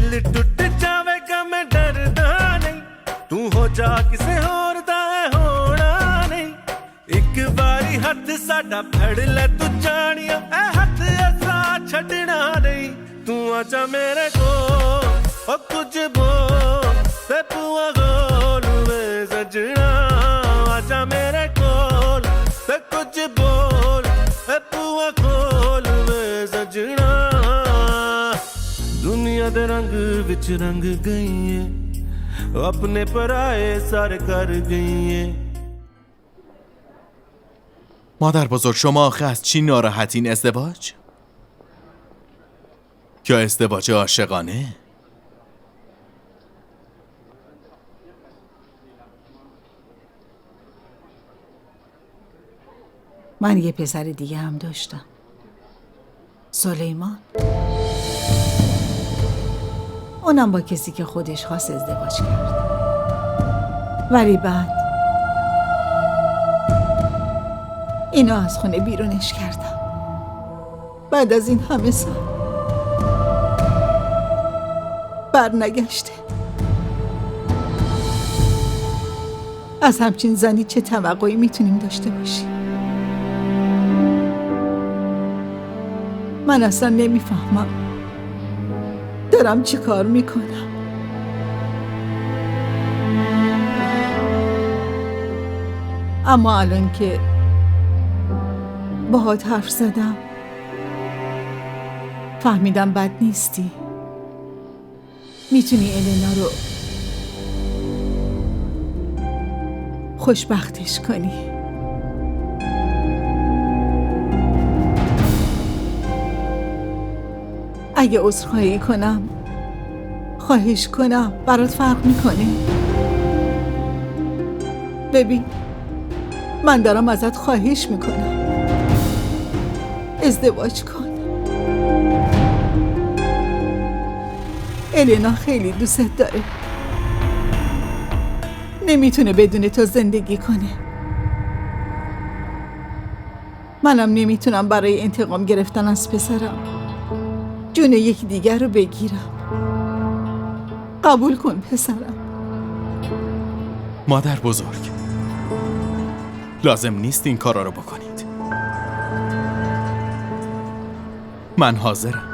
दिल टूट जावेगा मैं डरदा नहीं तू हो जा किसे होर दा होना नहीं एक बारी हाथ साडा फड़ ले तू जानिया ए हाथ ऐसा छड़ना नहीं तू आजा मेरे को ओ कुछ बोल ते बुआ खोल वे सजना आजा मेरे कोल ते कुछ बोल ते बुआ खोल वे सजना दुनिया दे रंग विच रंग गई है अपने पराए सर कर गई है مادر بزرگ شما آخه از چی ناراحتین؟ ازدواج؟ یا ازدواج عاشقانه؟ من یه پسر دیگه هم داشتم، سلیمان. اونم با کسی که خودش خواست ازدواج کرد، ولی بعد اینو از خونه بیرونش کردم. بعد از این همه سال برنگشته. از همچین زنی چه توقعی میتونیم داشته باشیم؟ من اصلا نمیفهمم دارم چی کار میکنم. اما الان که باهات حرف زدم فهمیدم بد نیستی. میتونی الینا رو خوشبختش کنی. اگه عذرخواهی کنم، خواهش کنم، برات فرق میکنه؟ ببین، من دارم ازت خواهش میکنم، ازدواج کن. الینا خیلی دوست داره، نمیتونه بدون تو زندگی کنه. منم نمیتونم برای انتقام گرفتن از پسرم جون یکی دیگر رو بگیرم. قبول کن پسرم. مادر بزرگ لازم نیست این کارا رو بکنید. من حاضرم.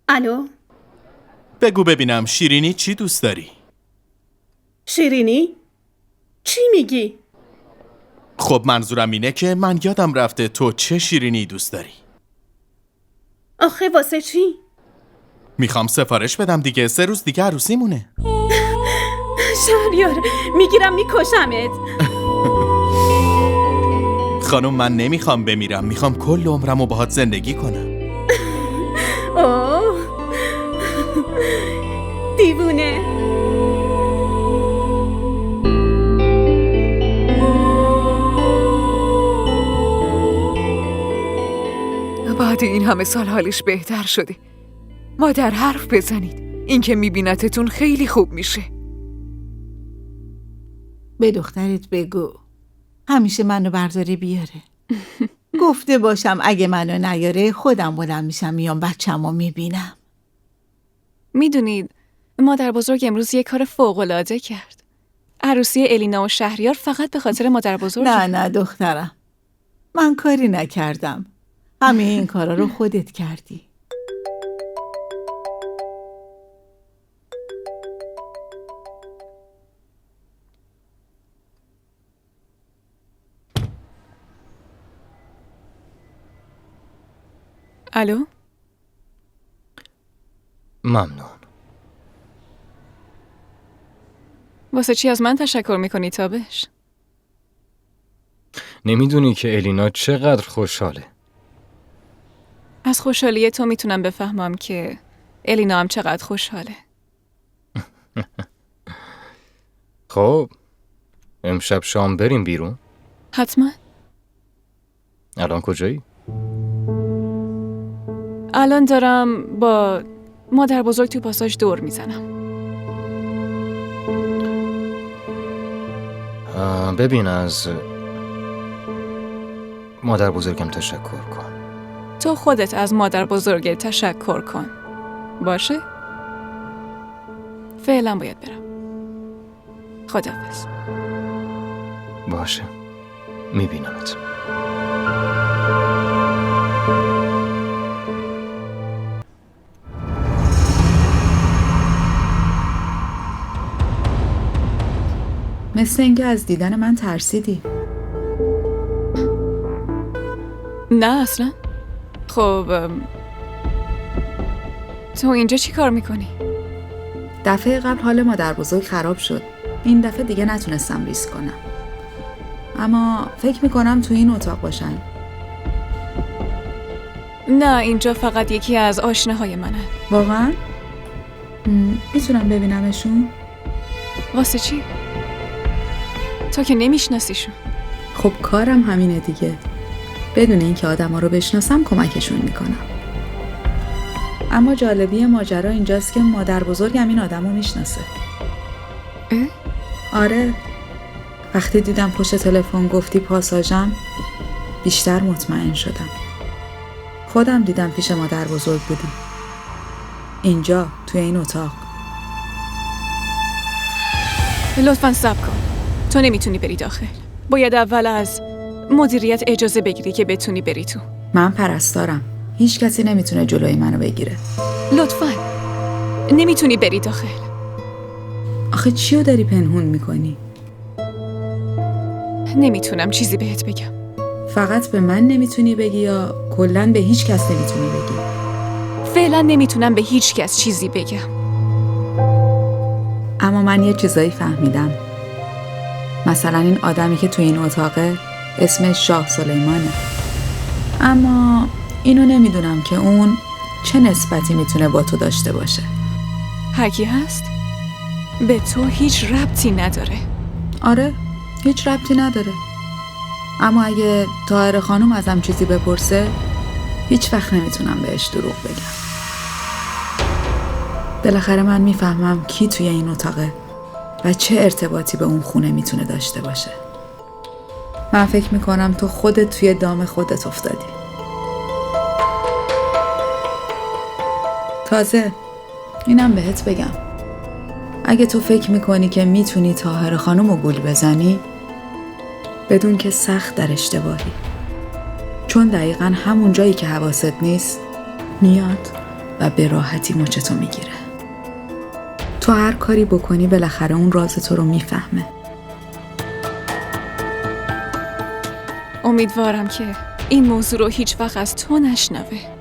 الو؟ بگو ببینم شیرینی چی دوست داری؟ شیرینی؟ چی میگی؟ خب منظورم اینه که من یادم رفته تو چه شیرینی دوست داری؟ آخه واسه چی؟ میخوام سفارش بدم دیگه، 3 روز دیگه عروسیمونه. شهریار میگیرم میکشمت. خانم من نمیخوام بمیرم، میخوام کل عمرمو باهات زندگی کنم. اوه دیوونه. بعد این همه سال حالش بهتر شده. مادر حرف بزنید، این که میبینتتون خیلی خوب میشه. به دخترت بگو همیشه منو برداره بیاره. گفته باشم اگه منو نیاره خودم بلند میشم میام بچه‌مو میبینم. میدونید مادر بزرگ امروز یه کار فوق‌العاده کرد. عروسی الینا و شهریار فقط به خاطر مادر بزرگ. نه دخترم، من کاری نکردم. همه این کارا رو خودت کردی. الو؟ ممنون. واسه چی از من تشکر میکنی تابش؟ نمیدونی که الینا چقدر خوشحاله. از خوشحالی تو میتونم بفهمم که الینا هم چقدر خوشحاله. خب امشب شام بریم بیرون؟ حتما. الان کجایی؟ الان دارم با مادر بزرگ تو پاساژ دور میزنم. ببین از مادر بزرگم تشکر کن. تو خودت از مادر بزرگت تشکر کن. باشه؟ فعلا باید برم. خداحافظ. باشه میبینمت. مثل اینکه از دیدن من ترسیدی. نه اصلا. خب تو اینجا چی کار میکنی؟ دفعه قبل حال مادر بزرگ خراب شد. این دفعه دیگه نتونستم ریسک کنم. اما فکر میکنم تو این اتاق باشن. نه اینجا فقط یکی از آشناهای منه. واقعا؟ میتونم ببینمشون؟ واسه چی؟ تو که نمیشناسیشون. خب کارم همینه دیگه. بدون اینکه آدما رو بشناسم کمکشون میکنم. اما جالبی ماجرا اینجاست که مادر بزرگم این آدمو میشناسه. آره. وقتی دیدم پشت تلفن گفتی پاساژم بیشتر مطمئن شدم. خودم دیدم پیش مادر بزرگ بودی. اینجا توی این اتاق. لطفاً صبر کن. تو نمیتونی بری داخل. باید اول از مدیریت اجازه بگیری که بتونی بری تو. من پرستارم. هیچ کسی نمیتونه جلوی منو بگیره. لطفاً نمیتونی بری داخل. آخه چیو داری پنهون میکنی؟ نمیتونم چیزی بهت بگم. فقط به من نمیتونی بگی یا کلاً به هیچ کس نمیتونی بگی؟ فعلا نمیتونم به هیچ کس چیزی بگم. اما من یه چیزایی فهمیدم. مثلا این آدمی که تو این اتاقه اسمش شاه سلیمانه. اما اینو نمیدونم که اون چه نسبتی میتونه با تو داشته باشه. هر کی هست؟ به تو هیچ ربطی نداره. آره، هیچ ربطی نداره. اما اگه طاهره خانم ازم چیزی بپرسه هیچ وقت نمیتونم بهش دروغ بگم. بالاخره من میفهمم کی توی این اتاقه و چه ارتباطی به اون خونه میتونه داشته باشه. من فکر میکنم تو خودت توی دام خودت افتادی. تازه اینم بهت بگم، اگه تو فکر میکنی که میتونی طاهره خانم رو گول بزنی، بدون که سخت در اشتباهی. چون دقیقاً همون جایی که حواست نیست میاد و به راحتی مچتو میگیره. تو هر کاری بکنی بالاخره اون راز تو رو میفهمه. امیدوارم که این موضوع رو هیچ وقت از تو نشنوه.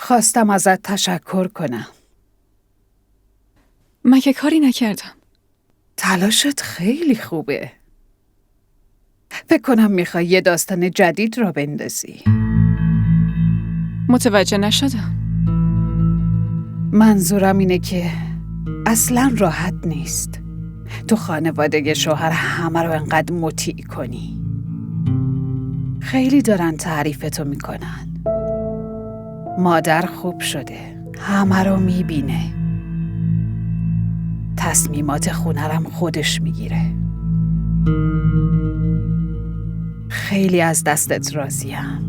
خواستم ازت تشکر کنم. من که کاری نکردم. تلاشت خیلی خوبه. فکر کنم میخوای یه داستان جدید را بندازی. متوجه نشدم. منظورم اینه که اصلاً راحت نیست تو خانواده شوهر همه رو انقدر مطیع کنی. خیلی دارن تعریفتو میکنن. مادر خوب شده، همه رو میبینه. تصمیمات خونرم خودش میگیره. خیلی از دستت راضیم.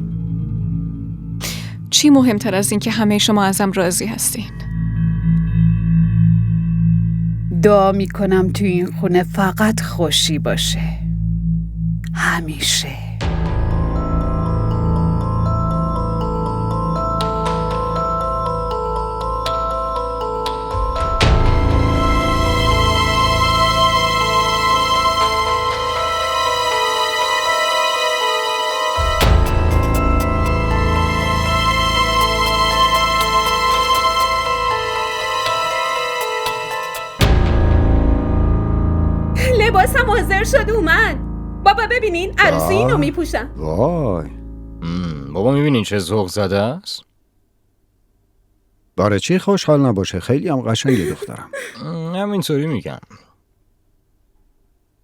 چی مهمتر از این که همه شما ازم راضی هستین؟ دعا میکنم تو این خونه فقط خوشی باشه. همیشه. لباسم حاضر شد اومد. بابا ببینین عروسی اینو میپوشم. وای، بابا میبینین چه ذوق زده است؟ باره چی خوشحال نباشه، خیلی هم قشنگه دخترم. همینطوری میگم.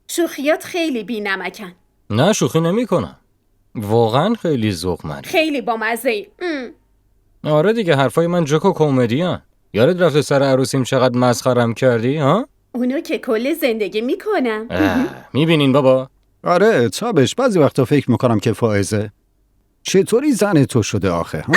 شوخیات خیلی بی نمکن. نه شوخی نمی کنم. واقعا خیلی ذوقمندی. خیلی بامزه ای. آره دیگه، حرفای من جوک و کمدی ان. یادت رفته سر عروسیم چقدر مسخرم کردی ها؟ اونو که کل زندگی میکنم. میبینین بابا؟ آره تابش، بعضی وقتا فکر میکنم که فائزه چطوری زن تو شده آخه ها؟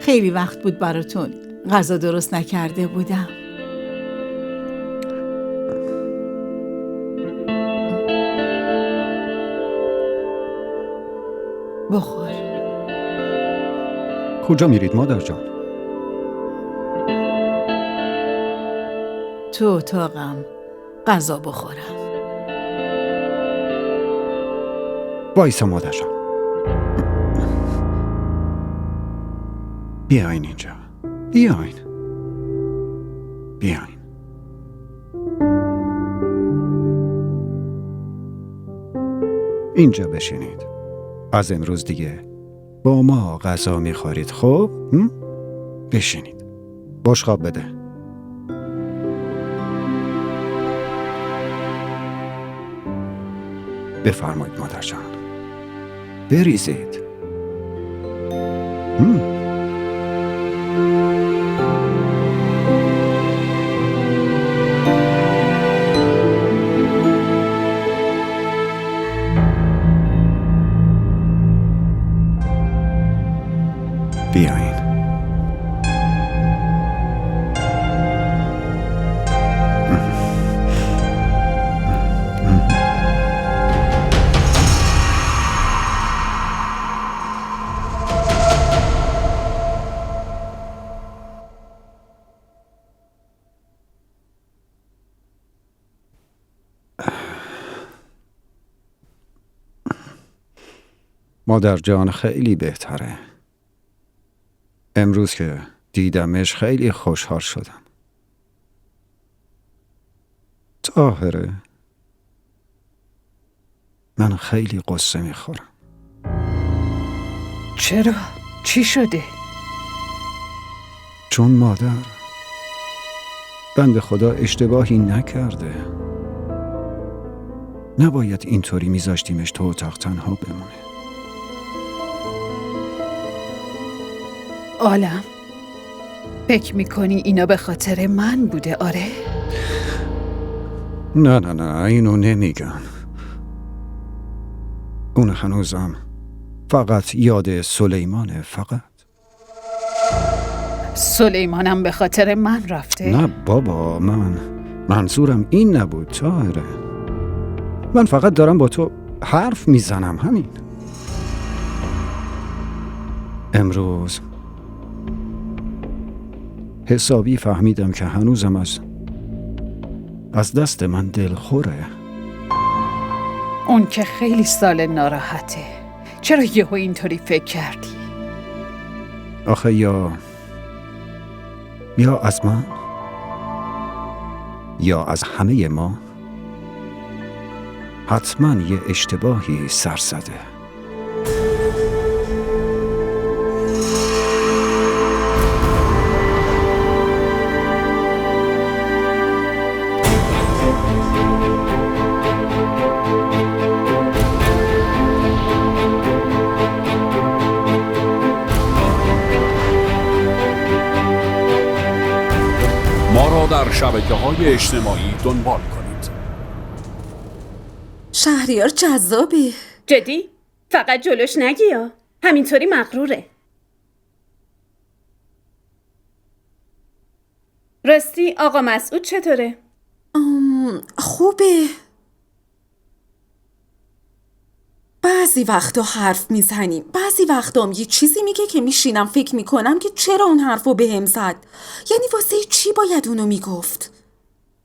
خیلی وقت بود براتون غذا درست نکرده بودم. بخور. کجا میرید مادر جان؟ تو اتاقم غذا بخورم. وایسا مادر جان. بیاین اینجا. بیاین. اینجا بشینید. از امروز دیگه با ما غذا میخورید، خب؟ بشینید. بشقاب بده. بفرمایید مادر جان. بریزید. بیاین. مادر جان خیلی بهتره. امروز که دیدمش خیلی خوشحال شدم. طاهره، من خیلی قصه میخورم. چرا؟ چی شده؟ چون مادر بنده خدا اشتباهی نکرده. نباید اینطوری میذاشتیمش تو اتاق تنها بمونه. عالم، فکر میکنی اینا به خاطر من بوده؟ آره؟ نه اینو نمیگم. اون هنوزم فقط یاد سلیمانه. فقط سلیمانم به خاطر من رفته؟ نه بابا، منظورم این نبود طاهره. من فقط دارم با تو حرف میزنم، همین. امروز حسابی فهمیدم که هنوزم از دست من دلخوره. اون که خیلی سال ناراحته. چرا یهو اینطوری فکر کردی؟ آخه یا از من یا از همه ما. حتما یه اشتباهی سر زده. ما را در شبکه‌های اجتماعی دنبال کنید. شهریار جذابه. جدی؟ فقط جلوش نگیا. همینطوری مغروره. راستی آقا مسعود چطوره؟ خوبه. بعضی وقتا حرف میزنیم، بعضی وقتام یه چیزی میگه که میشینم فکر میکنم که چرا اون حرفو بهم زد. یعنی واسه چی باید اونو میگفت؟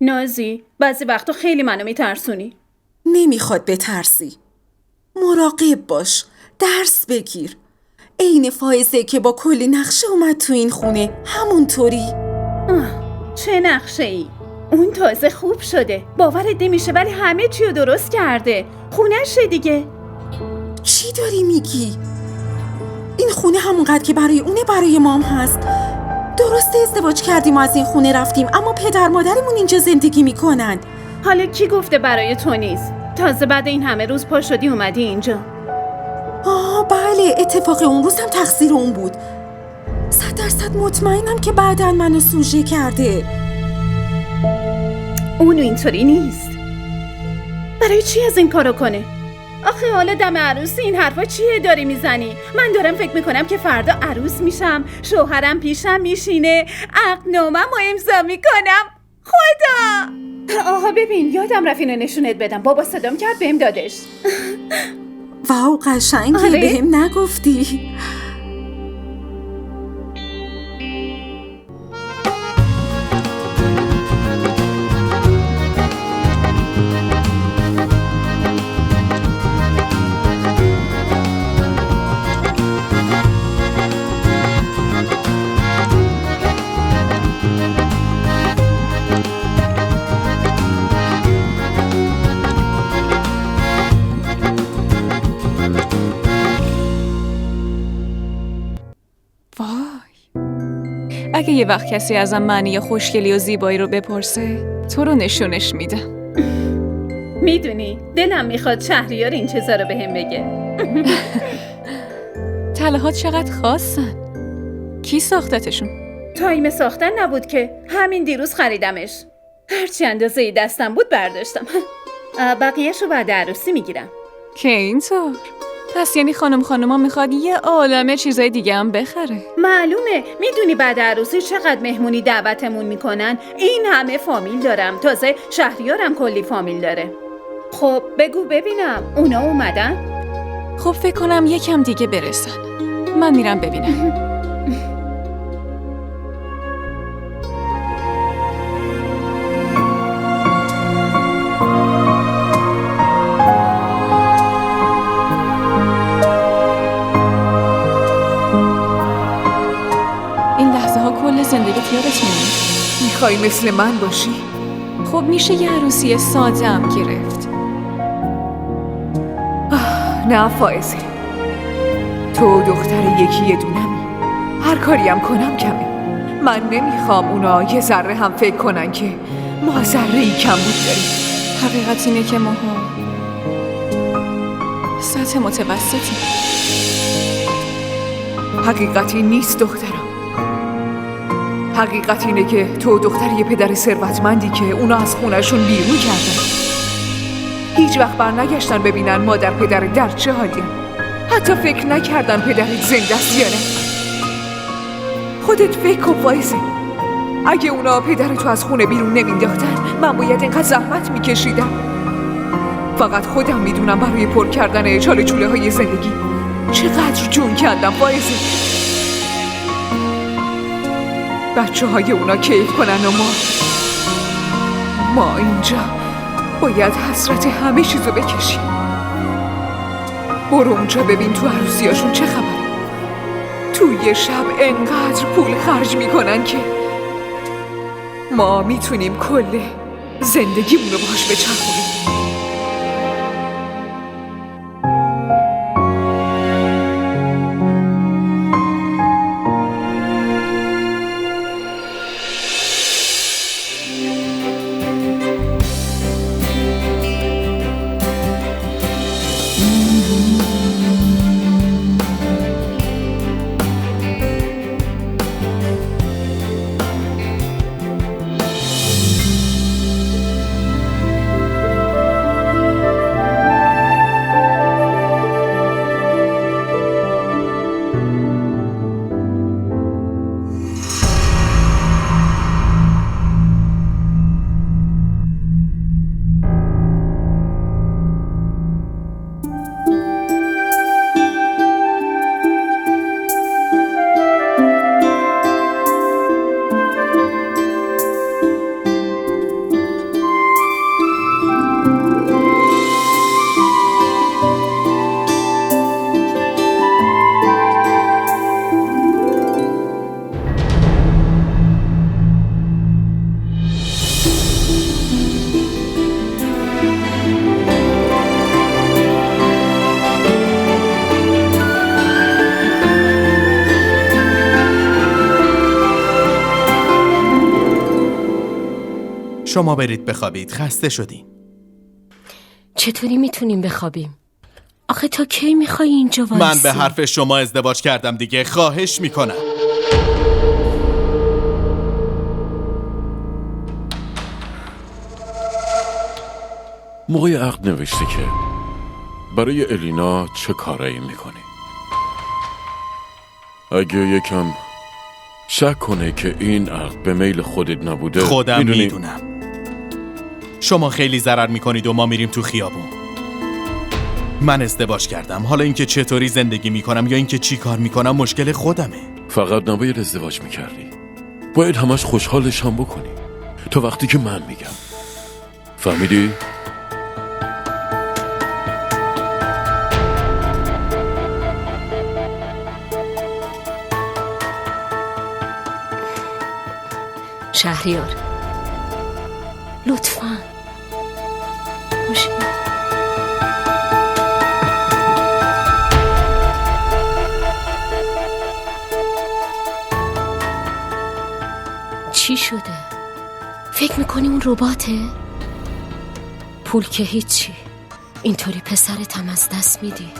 نازی، بعضی وقتا خیلی منو میترسونی. نمیخواد بترسی. مراقب باش، درس بگیر. عین فائزه که با کلی نقشه اومد تو این خونه، همونطوری. چه نقشه ای؟ اون تازه خوب شده. باورت نمیشه ولی همه چی رو درست کرده. خونه‌شه دیگه. چی داری میگی؟ این خونه همونقدر که برای اونه برای مام هست. درسته ازدواج کردیم و از این خونه رفتیم، اما پدر مادرمون اینجا زندگی میکنن. حالا کی گفته برای تو نیست؟ تازه بعد این همه روز پا شدی اومدی اینجا. بله، اتفاق اون روز هم تقصیر اون بود. 100% مطمئنم که بعداً منو سوژه کرده. اونو اینطوری نیست. برای چی از این کارو کنه؟ آخه حالا دم عروسی این حرفا چیه داری میزنی؟ من دارم فکر میکنم که فردا عروس میشم، شوهرم پیشم میشینه، عقدنامه‌مو امضا میکنم. خدا! آها ببین، یادم رفت اینو نشونت بدم. بابا صدام کرد بهم دادش. واو قشنگی. آره؟ بهم نگفتی. اگه یه وقت کسی ازم معنی خوشگلی و زیبایی رو بپرسه، تو رو نشونش میدم. میدونی دلم میخواد شهریار این چیزا رو بهم بگه. طلاهات چقدر خاصن. کی ساختتشون؟ تایم ساختن نبود که، همین دیروز خریدمش. هرچی اندازه دستم بود برداشتم. بقیه‌شو بعد عروسی میگیرم. که اینطور؟ پس یعنی خانوما میخواد یه عالمه چیزای دیگه هم بخره. معلومه. میدونی بعد عروسی چقدر مهمونی دعوتمون میکنن؟ این همه فامیل دارم. تازه شهریارم کلی فامیل داره. خب بگو ببینم اونا اومدن؟ خب فکر کنم یکم دیگه برسن. من میرم ببینم. کل زندگیت یادت میمونه. میخوای مثل من باشی؟ خب میشه یه عروسی ساده هم گرفت. نه فائزه، تو دختر یکی دونمی. هر کاری هم کنم کمه. من نمیخوام اونا یه ذره هم فکر کنن که ما ذره‌ای کم بود داریم. حقیقت اینه که ماها سطح متوسطی. حقیقتی نیست دخترم. حقیقت اینه که تو دختر یه پدر ثروتمندی که اونا از خونشون بیرون کردن. هیچ وقت برنگشتن ببینن مادر پدر در چه حالی. حتی فکر نکردن پدرت زنده است یا نه. خودت فکر کن فائزه، اگه اونا پدرتو از خونه بیرون نمینداختن من باید اینقدر زحمت میکشیدم. فقط خودم میدونم برای پر کردن چاله چوله های زندگی چقدر جون کندم فائزه. بچه های اونا کیف کنن و ما اینجا باید حسرت همه چیزو بکشیم. برو اونجا ببین تو عروسیاشون چه خبره. تو یه شب انقدر پول خرج میکنن که ما میتونیم کل زندگیمونو باهاش بچرخونیم. شما برید بخوابید، خسته شدین. چطوری میتونیم بخوابیم؟ آخه تا کی میخوای اینجا وایسی؟ من به حرف شما ازدواج کردم دیگه، خواهش میکنم. موقع عقد نوشته که برای الینا چه کارایی میکنی؟ اگه یکم شک کنه که این عقد به میل خودت نبوده، خودم میدونم. شما خیلی ضرر میکنید و ما میریم تو خیابون. من ازدواج کردم، حالا اینکه چطوری زندگی میکنم یا اینکه چی کار میکنم مشکل خودمه. فقط نباید ازدواج میکردی، باید همش خوشحالش هم بکنی تا وقتی که من میگم. فهمیدی؟ شهریار لطفاً خوشی. چی شده؟ فکر میکنی اون رباته؟ پول که هیچی، اینطوری پسرت هم از دست میدی.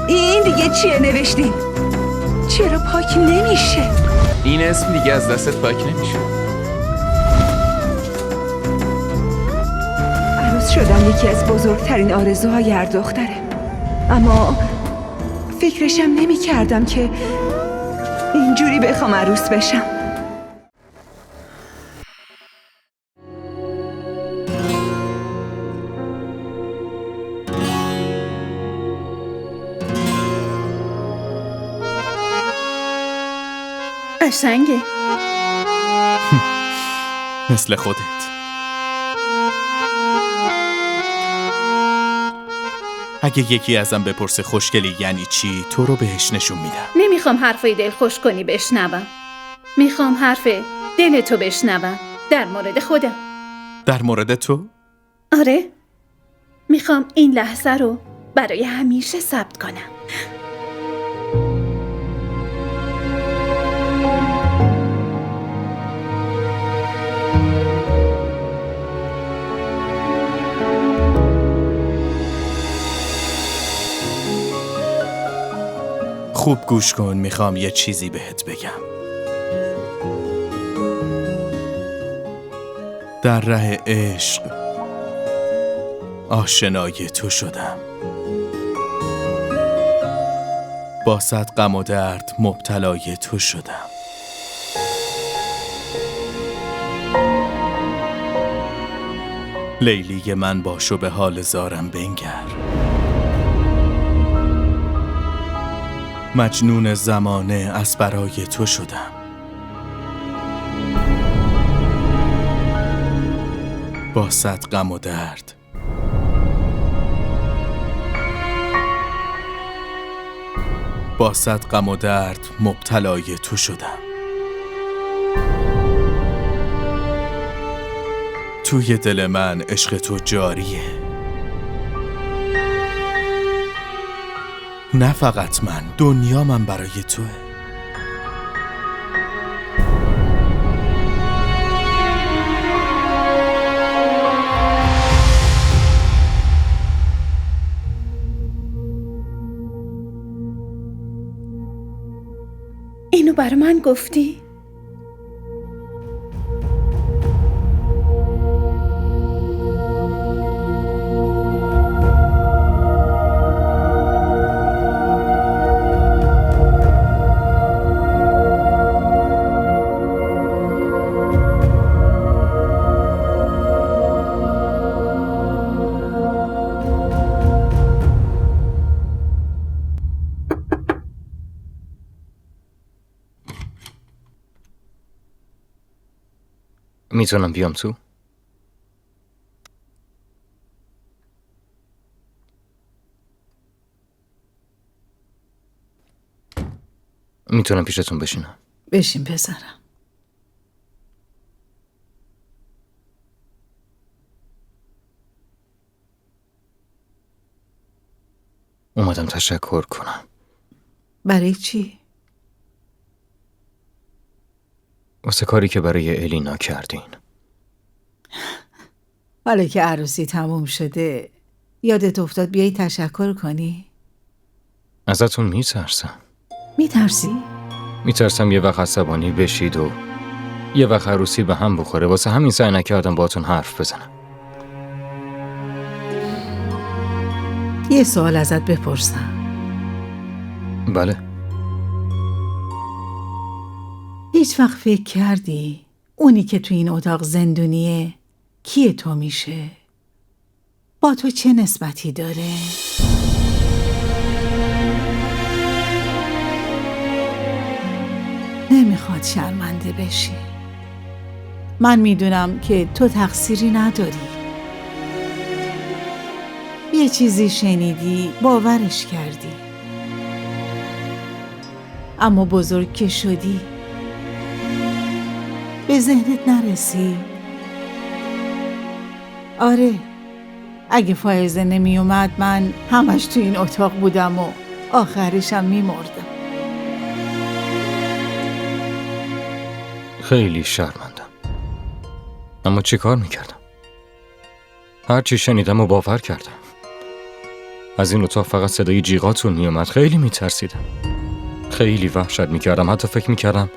این دیگه چیه نوشتین؟ چرا پاک نمیشه؟ این اسم دیگه از دستت پاک نمیشه. عروس شدن یکی از بزرگترین آرزوهای هر دختره، اما فکرشم نمی کردم که اینجوری بخوام عروس بشم. قشنگه. مثل خودت. اگه یکی ازم بپرسه خوشگلی یعنی چی، تو رو بهش نشون میدم. نمیخوام حرفای دل خوش کنی بشنوم. میخوام حرف دل تو بشنوم در مورد خودم. در مورد تو؟ آره. میخوام این لحظه رو برای همیشه ثبت کنم. خوب گوش کن، میخوام یه چیزی بهت بگم. در ره عشق آشنای تو شدم، با صد غم و درد مبتلای تو شدم. لیلی من باش و به حال زارم بنگر، مجنون زمانه از برای تو شدم. با صد غم و درد با صد غم و درد مبتلای تو شدم. توی دل من عشق تو جاریه، نه فقط من، دنیا من برای توه. برای من گفتی؟ میتونم بیام تو؟ میتونم پیشتون بشینم؟ بشین پسرم. اومدم تشکر کنم. برای چی؟ واسه کاری که برای الینا کردین. حالا که عروسی تموم شده یادت افتاد بیایی تشکر کنی؟ ازتون میترسم. میترسی؟ میترسم یه وقت عصبانی بشید و یه وقت عروسی به هم بخوره. واسه همین سعی نکردم باهاتون حرف بزنم. یه سوال ازت بپرسم. بله. هیچ وقت فکر کردی اونی که تو این اتاق زندونیه کیه تو میشه؟ با تو چه نسبتی داره؟ نمیخواد شرمنده بشی. من میدونم که تو تقصیری نداری. یه چیزی شنیدی باورش کردی، اما بزرگ که شدی به ذهنت نرسی. آره، اگه فائزه نمی اومد من همش تو این اتاق بودم و آخرشم میمردم. خیلی شرمندم، اما چی کار میکردم؟ هرچی شنیدم و باور کردم. از این اتاق فقط صدای جیغاتون میومد. خیلی میترسیدم، خیلی وحشت میکردم. حتی فکر میکردم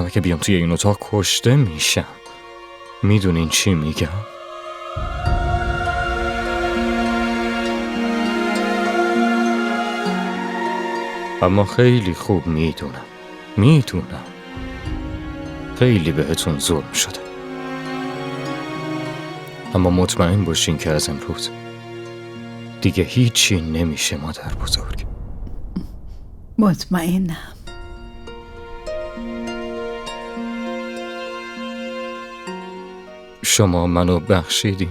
اگه بیام توی این اتاق کشته میشم. میدونین چی میگم؟ اما خیلی خوب میدونم خیلی بهتون ظلم شده. اما مطمئن باشین که از امروز دیگه هیچی نمیشه مادر بزرگ. مطمئنم. شما منو بخشیدین؟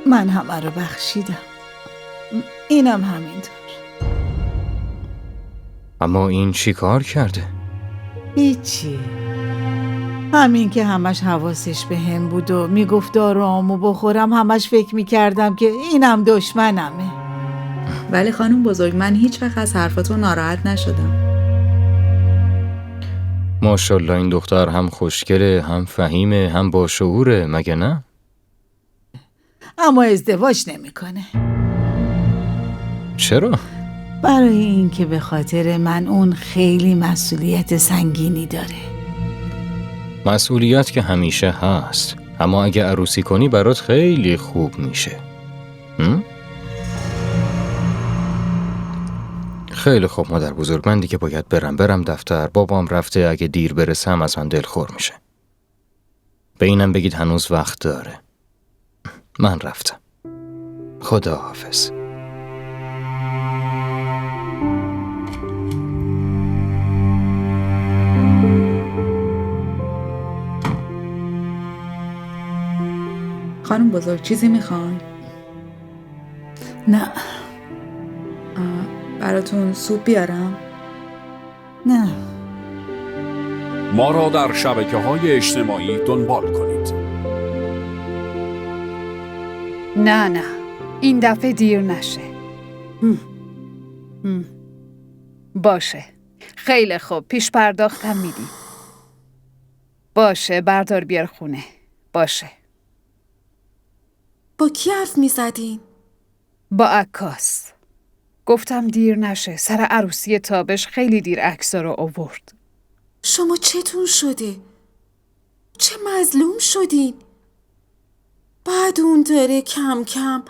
من همه رو بخشیدم. اینم همینطور. اما این چی کار کرده؟ هیچی، همین که همش حواسش به هم بود و میگفت داروامو بخورم همش فکر میکردم که اینم دشمنمه. ولی خانم بزرگ من هیچ وقت از حرفاتون ناراحت نشدم. ماشاءالله این دختر هم خوشگله، هم فهیمه، هم باشعوره، مگه نه؟ اما ازدواج نمیکنه. چرا؟ برای اینکه به خاطر من اون خیلی مسئولیت سنگینی داره. مسئولیت که همیشه هست، اما اگه عروسی کنی برات خیلی خوب میشه. خیلی خوب مادر بزرگ، من دیگه باید برم دفتر. بابام رفته، اگه دیر برسم از من دلخور میشه. به اینم بگید هنوز وقت داره. من رفتم. خدا حافظ. خانم بزرگ چیزی میخوان؟ نه. براتون سوپ بیارم؟ نه. ما را در شبکه‌های اجتماعی دنبال کنید. نه این دفعه دیر نشه. باشه، خیلی خوب، پیش پرداختم میدی. باشه، بردار بیار خونه. باشه. با کی حرف میزدین؟ با عکاس. گفتم دیر نشه. سر عروسی تابش خیلی دیر عکس‌ها رو آورد. شما چتون شده؟ چه مظلوم شدین؟ بعد اون داره کم کم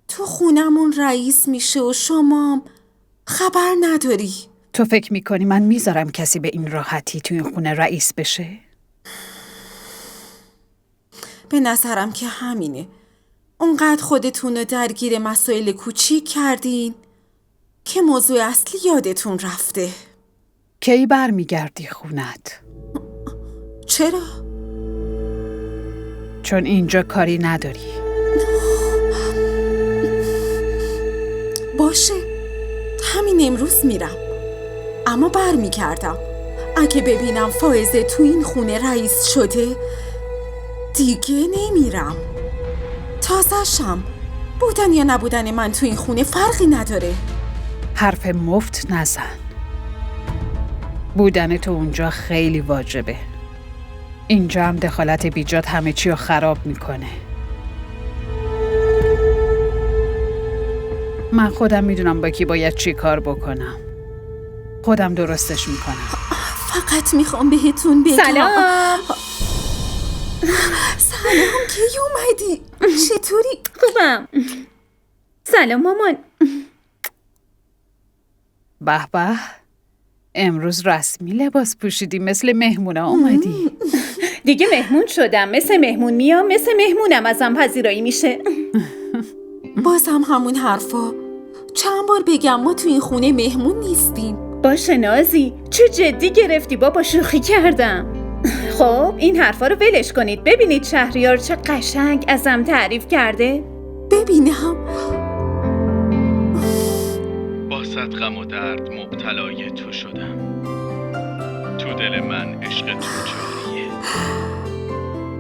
تو خونمون رئیس میشه و شمام خبر نداری. تو فکر میکنی من میذارم کسی به این راحتی توی این خونه رئیس بشه؟ به نظرم که همینه. اونقدر خودتون رو درگیر مسائل کوچیک کردین که موضوع اصلی یادتون رفته. کی برمیگردی خونت؟ چرا؟ چون اینجا کاری نداری. باشه، همین امروز میرم. اما برمیگردم. اگه ببینم فائزه تو این خونه رئیس شده دیگه نمیرم. تازه‌شم. بودن یا نبودن من تو این خونه فرقی نداره. حرف مفت نزن. بودن تو اونجا خیلی واجبه. اینجا هم دخالت بیجات همه چی رو خراب میکنه. من خودم میدونم با کی باید چی کار بکنم. خودم درستش میکنم. فقط میخوام بهتون بگم. سلام. سلام، کی اومدی؟ چطوری؟ خوبم. سلام مامان. به به، امروز رسمی لباس پوشیدی، مثل مهمونا اومدی. دیگه مهمون شدم. مثل مهمون میام، مثل مهمونم ازم پذیرایی میشه. بازم همون حرفا. چند بار بگم ما تو این خونه مهمون نیستیم. باشه نازی، چه جدی گرفتی بابا؟ شوخی کردم. خب این حرفا رو ولش کنید. ببینید شهریار چه قشنگ ازم تعریف کرده. ببینم. با صد غم و درد مبتلای تو شدم. تو دل من عشق تو جاریه.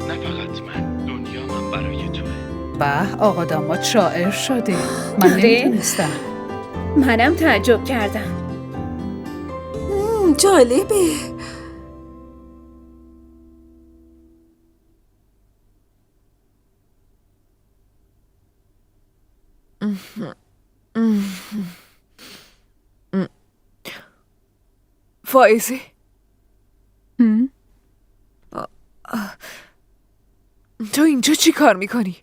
نه فقط من، دنیا من برای توه. به، آقا داماد شاعر شده. من نمیدونستم. منم تعجب کردم. جالبه. فائزه، تو اینجا چی کار میکنی؟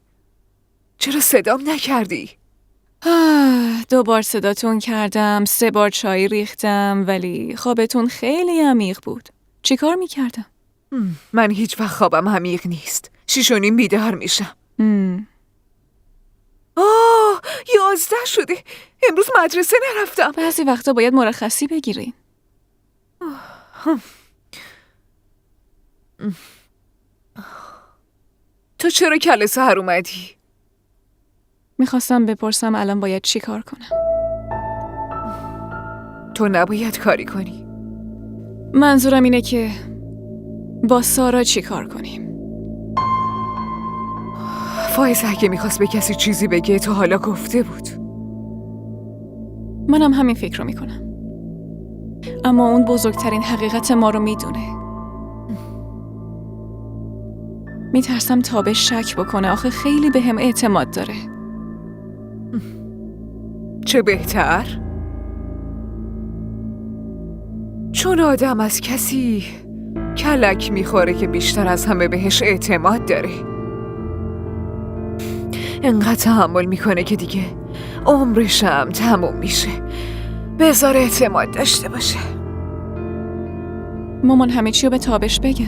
چرا صدام نکردی؟ 2 بار صداتون کردم، 3 بار چای ریختم، ولی خوابتون خیلی عمیق بود. چی کار میکردم؟ من هیچ وقت خوابم عمیق نیست. 6:30 بیدار میشم. 11 شده. امروز مدرسه نرفتم. بعضی وقتا باید مرخصی بگیرین. تو چرا کله سحر اومدی؟ میخواستم بپرسم الان باید چی کار کنم. تو نباید کاری کنی. منظورم اینه که با سارا چی کار کنیم. فائزه اگه میخواست به کسی چیزی بگه تو حالا گفته بود. منم همین فکر رو میکنم. اما اون بزرگترین حقیقت ما رو میدونه. میترسم تابش شک بکنه. آخه خیلی بهم اعتماد داره. چه بهتر؟ چون آدم از کسی کلک میخوره که بیشتر از همه بهش اعتماد داره. انقدر تحمل میکنه که دیگه عمرشم تموم میشه. بذار اعتماد داشته باشه. مامان همه چی رو به تابش بگم.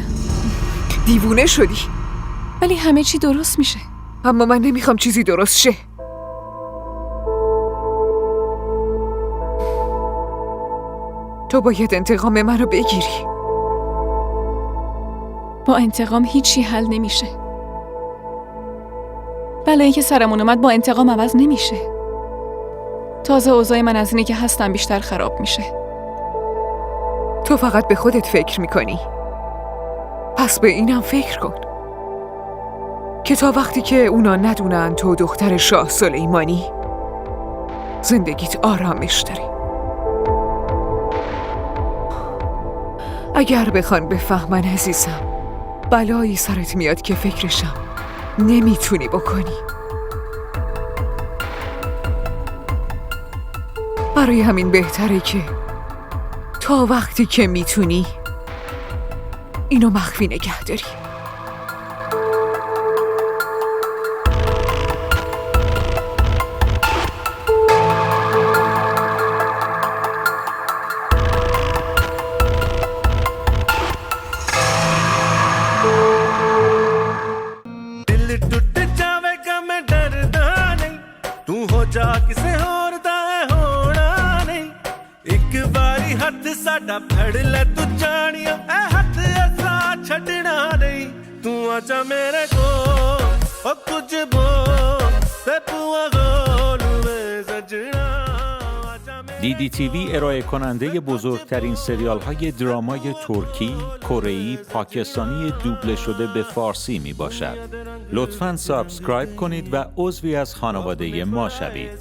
دیوونه شدی؟ ولی همه چی درست میشه. اما من نمیخوام چیزی درست شه. تو باید انتقام منو بگیری. با انتقام هیچی حل نمیشه. بلایی که سرمون اومد با انتقام عوض نمیشه. تازه اوضاع من از اینی که هستم بیشتر خراب میشه. تو فقط به خودت فکر میکنی. پس به اینم فکر کن که تا وقتی که اونا ندونن تو دختر شاه سلیمانی، زندگیت آرامش داری. اگر بخوان بفهمن عزیزم، بلایی سرت میاد که فکرشم نمیتونی بکنی. برای همین بهتره که تا وقتی که میتونی اینو مخفی نگه داری. दिल टूट जावेगा मैं डरदा नहीं तू हो जा किसे होर दा है होना नहीं एक बारी हाथ साडा फड़ ले तू जानिया ए हाथ ऐसा छड़ना नहीं तू आजा मेरे को ओ कुछ बोल ते बुआ गोल में सजना DDTV ارائه کننده بزرگترین سریال های درامای ترکی، کره‌ای، پاکستانی دوبله شده به فارسی می باشد. لطفاً سابسکرایب کنید و عضوی از خانواده ما شوید.